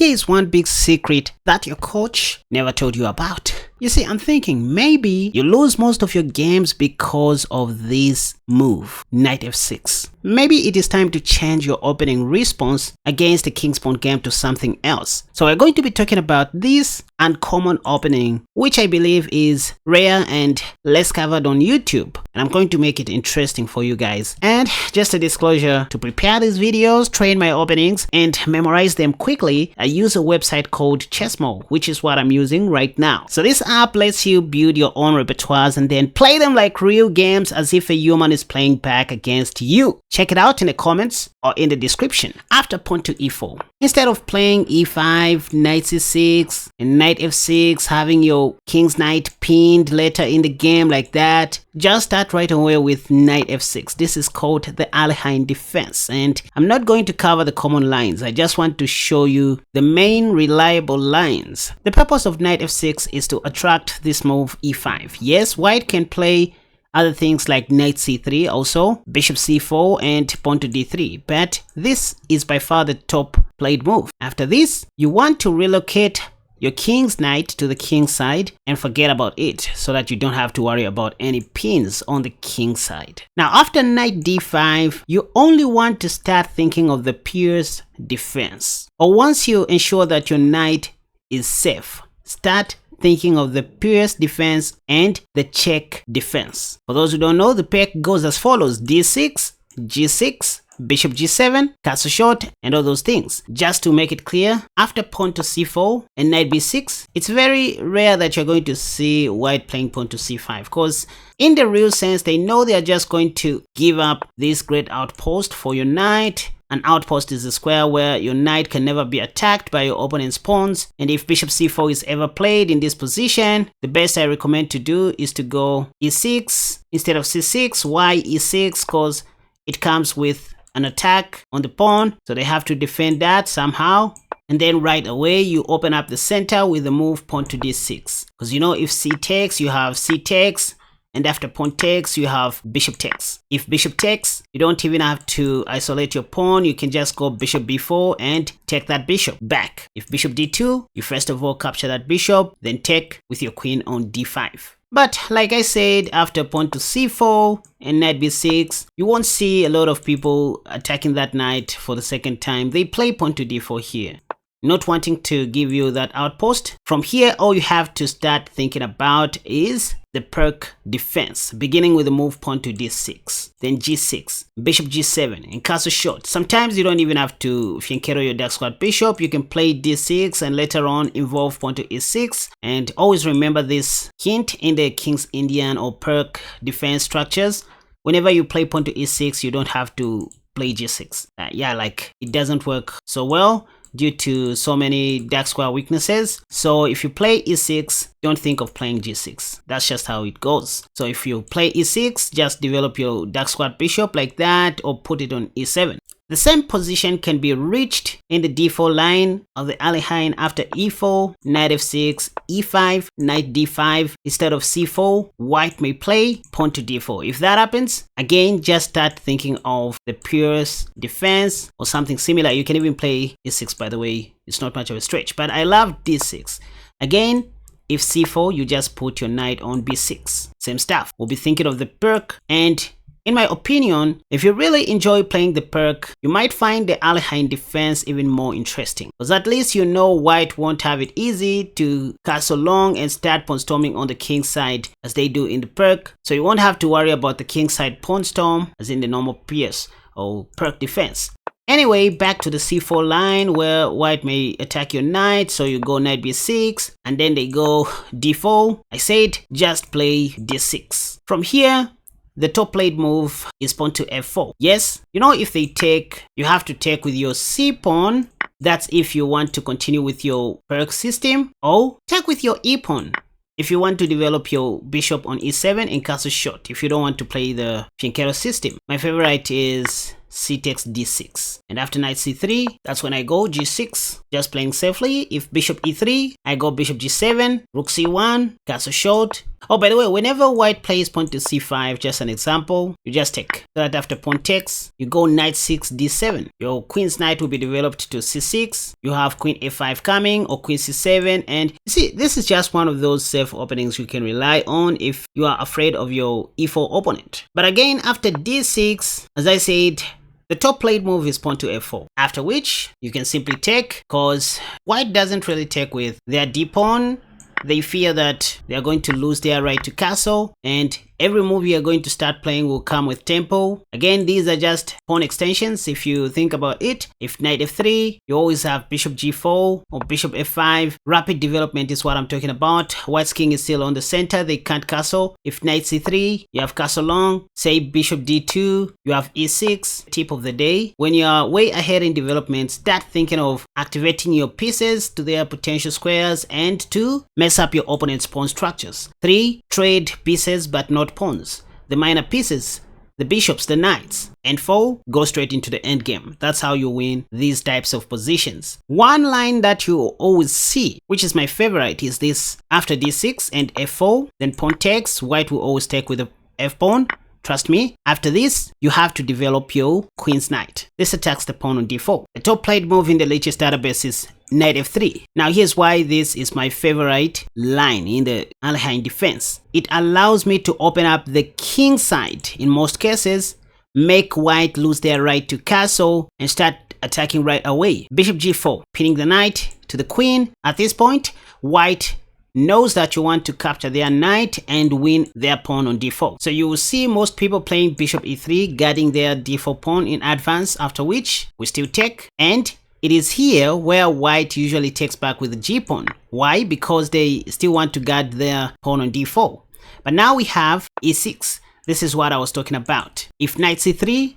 here is one big secret that your coach never told you about. You see, I'm thinking maybe you lose most of your games because of this move, knight f6. Maybe it is time to change your opening response against the king's pawn game to something else. So we're going to be talking about this uncommon opening, which I believe is rare and less covered on YouTube. And I'm going to make it interesting for you guys. And just a disclosure, to prepare these videos, train my openings, and memorize them quickly, I use a website called ChessMo, which is what I'm using right now. So this app lets you build your own repertoires and then play them like real games as if a human is playing back against you. Check it out in the comments or in the description. After pawn to e4, instead of playing e5, knight c6, and knight f6, having your king's knight pinned later in the game like that, just start right away with knight f6. This is called the Alekhine defense, and I'm not going to cover the common lines. I just want to show you the main reliable lines. The purpose of knight f6 is to attract this move e5. Yes, white can play other things like knight c3, also bishop c4 and pawn to d3, but this is by far the top played move. After this, you want to relocate your king's knight to the king's side and forget about it so that you don't have to worry about any pins on the king's side. Now after knight d5, you only want to start thinking of the purest defense. Or once you ensure that your knight is safe, start thinking of the purest defense and the check defense. For those who don't know, the pack goes as follows: d6, g6, bishop g7, castle shot, and all those things. Just to make it clear, after pawn to c4 and knight b6, it's very rare that you're going to see white playing pawn to c5, because in the real sense, they know they are just going to give up this great outpost for your knight. An outpost is a square where your knight can never be attacked by your opponent's pawns, and if bishop c4 is ever played in this position, the best I recommend to do is to go e6 instead of c6. Why e6? Because it comes with an attack on the pawn, so they have to defend that somehow. And then right away you open up the center with the move pawn to d6, because you know if c takes, you have c takes, and after pawn takes, you have bishop takes. If bishop takes, you don't even have to isolate your pawn. You can just go bishop b4 and take that bishop back. If bishop d2, you first of all capture that bishop, then take with your queen on d5. But like I said, after pawn to c4 and knight b6, you won't see a lot of people attacking that knight for the second time. They play pawn to d4 here, not wanting to give you that outpost. From here, all you have to start thinking about is the perk defense, beginning with the move pawn to d6, then g6, bishop g7, and castle shot. Sometimes you don't even have to fianchetto your dark squad bishop. You can play d6 and later on involve pawn to e6. And always remember this hint in the King's Indian or perk defense structures. Whenever you play pawn to e6, you don't have to play g6. Yeah, like it doesn't work so well due to so many dark square weaknesses. So if you play e6, don't think of playing g6. That's just how it goes. So if you play e6, just develop your dark squad bishop like that or put it on e7. The same position can be reached in the d4 line of the Alekhine after e4, knight f6, e5, knight d5. Instead of c4, white may play pawn to d4. If that happens, again, just start thinking of the purest defense or something similar. You can even play e6, by the way. It's not much of a stretch, but I love d6. Again, if c4, you just put your knight on b6. Same stuff. We'll be thinking of the perk, and in my opinion, if you really enjoy playing the perk, you might find the Alekhine defense even more interesting, because at least you know white won't have it easy to castle long and start pawn storming on the king's side as they do in the perk. So you won't have to worry about the king's side pawn storm as in the normal PS or perk defense. Anyway, back to the c4 line where white may attack your knight, so you go knight b6 and then they go d4. I said just play d6. From here, the top played move is pawn to f4. Yes, you know if they take, you have to take with your c pawn. That's if you want to continue with your perk system, or take with your e pawn if you want to develop your bishop on e7 and castle shot if you don't want to play the fianchetto system. My favorite is c takes d6. And after knight c3, that's when I go g6, just playing safely. If bishop e3, I go bishop g7, rook c1, castle short. Oh, by the way, whenever white plays pawn to c5, just an example, you just take. So that after pawn takes, you go knight 6 d7. Your queen's knight will be developed to c6. You have queen a5 coming, or queen c7. And you see, this is just one of those safe openings you can rely on if you are afraid of your e4 opponent. But again, after d6, as I said, the top played move is pawn to f4, after which you can simply take, because white doesn't really take with their d pawn. They fear that they are going to lose their right to castle, and every move you are going to start playing will come with tempo. Again, these are just pawn extensions if you think about it. If knight f3, you always have bishop g4 or bishop f5. Rapid development is what I'm talking about. White's king is still on the center, they can't castle. If knight c3, you have castle long. Say bishop d2, you have e6. Tip of the day: when you are way ahead in development, start thinking of activating your pieces to their potential squares, and 2, mess up your opponent's pawn structures. 3, trade pieces but not pawns, the minor pieces, the bishops, the knights. And 4, go straight into the end game. That's how you win these types of positions. One line that you always see, which is my favorite, is this: after d6 and f4, then pawn takes. White will always take with the f pawn. Trust me, after this, you have to develop your queen's knight. This attacks the pawn on d4. The top played move in the latest database is knight f3. Now here's why this is my favorite line in the Alekhine defense. It allows me to open up the king side in most cases, make white lose their right to castle, and start attacking right away. Bishop g4, pinning the knight to the queen. At this point, white knows that you want to capture their knight and win their pawn on d4. So you will see most people playing bishop e3, guarding their d4 pawn in advance, after which we still take. And it is here where white usually takes back with the g pawn. Why? Because they still want to guard their pawn on d4. But now we have e6. This is what I was talking about. If knight c3,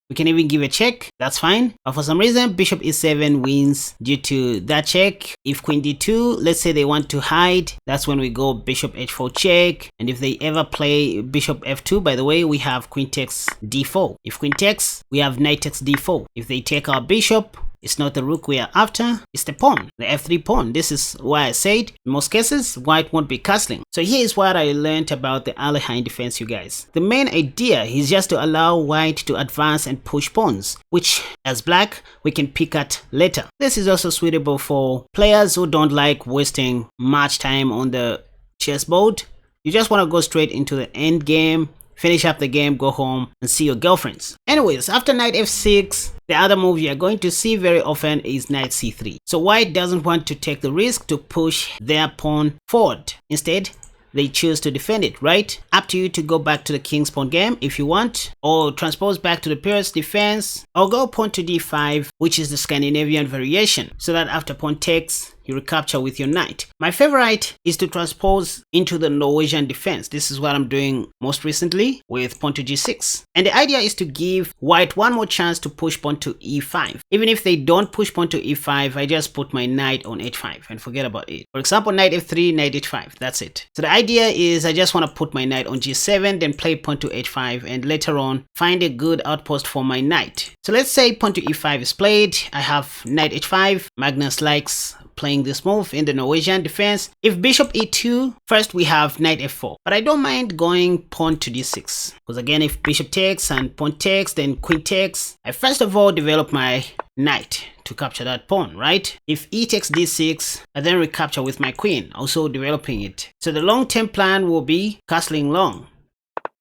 we can even give a check, that's fine. But for some reason, bishop e7 wins due to that check. If queen d2, let's say they want to hide, that's when we go bishop h4 check. And if they ever play bishop f2, by the way, we have queen takes d4. If queen takes, we have knight takes d4. If they take our bishop, it's not the rook we are after, it's the pawn, the f3 pawn. This is why I said in most cases white won't be castling. So here is what I learned about the Alekhine defense, you guys. The main idea is just to allow white to advance and push pawns, which as black we can pick at later. This is also suitable for players who don't like wasting much time on the chessboard. You just want to go straight into the end game, finish up the game, go home and see your girlfriends. Anyways, after knight f6, the other move you are going to see very often is knight c3. So white doesn't want to take the risk to push their pawn forward. Instead, they choose to defend it, right? Up to you to go back to the king's pawn game if you want, or transpose back to the Paris defense, or go pawn to d5, which is the Scandinavian variation, so that after pawn takes, you recapture with your knight. My favorite is to transpose into the Norwegian defense. This is what I'm doing most recently with pawn to g6. And the idea is to give white one more chance to push pawn to e5. Even if they don't push pawn to e5, I just put my knight on h5 and forget about it. For example, knight f3, knight h5, that's it. So the idea is I just want to put my knight on g7, then play pawn to h5, and later on find a good outpost for my knight. So let's say pawn to e5 is played. I have knight h5. Magnus likes playing this move in the Norwegian defense. If bishop e2, first we have knight f4, but I don't mind going pawn to d6, because again, if bishop takes and pawn takes, then queen takes, I first of all develop my knight to capture that pawn, right? If e takes d6, I then recapture with my queen, also developing it. So the long-term plan will be castling long.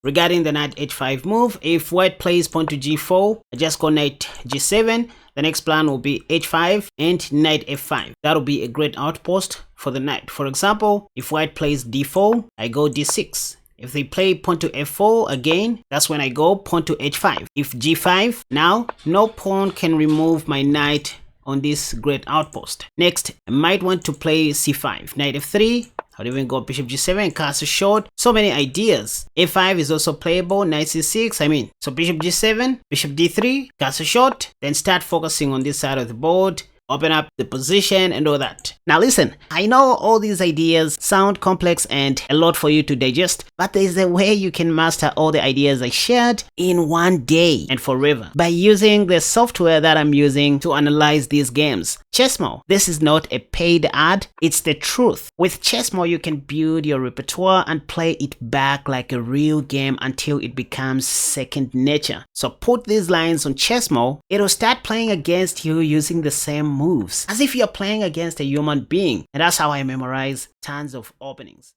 Regarding the knight h5 move, if white plays pawn to g4, I just go knight g7. The next plan will be h5 and knight f5. That'll be a great outpost for the knight. For example, if white plays d4, I go d6. If they play pawn to f4 again, that's when I go pawn to h5. If g5, now no pawn can remove my knight on this great outpost. Next, I might want to play c5, knight f3. I'll even go bishop g7, castle short. So many ideas. a5 is also playable, knight c6, so bishop g7, bishop d3, castle short. Then start focusing on this side of the board, open up the position and all that. Now listen, I know all these ideas sound complex and a lot for you to digest, but there's a way you can master all the ideas I shared in one day and forever by using the software that I'm using to analyze these games. ChessMo. This is not a paid ad, it's the truth. With ChessMo, you can build your repertoire and play it back like a real game until it becomes second nature. So put these lines on ChessMo, it'll start playing against you using the same moves, as if you're playing against a human being. And that's how I memorize tons of openings.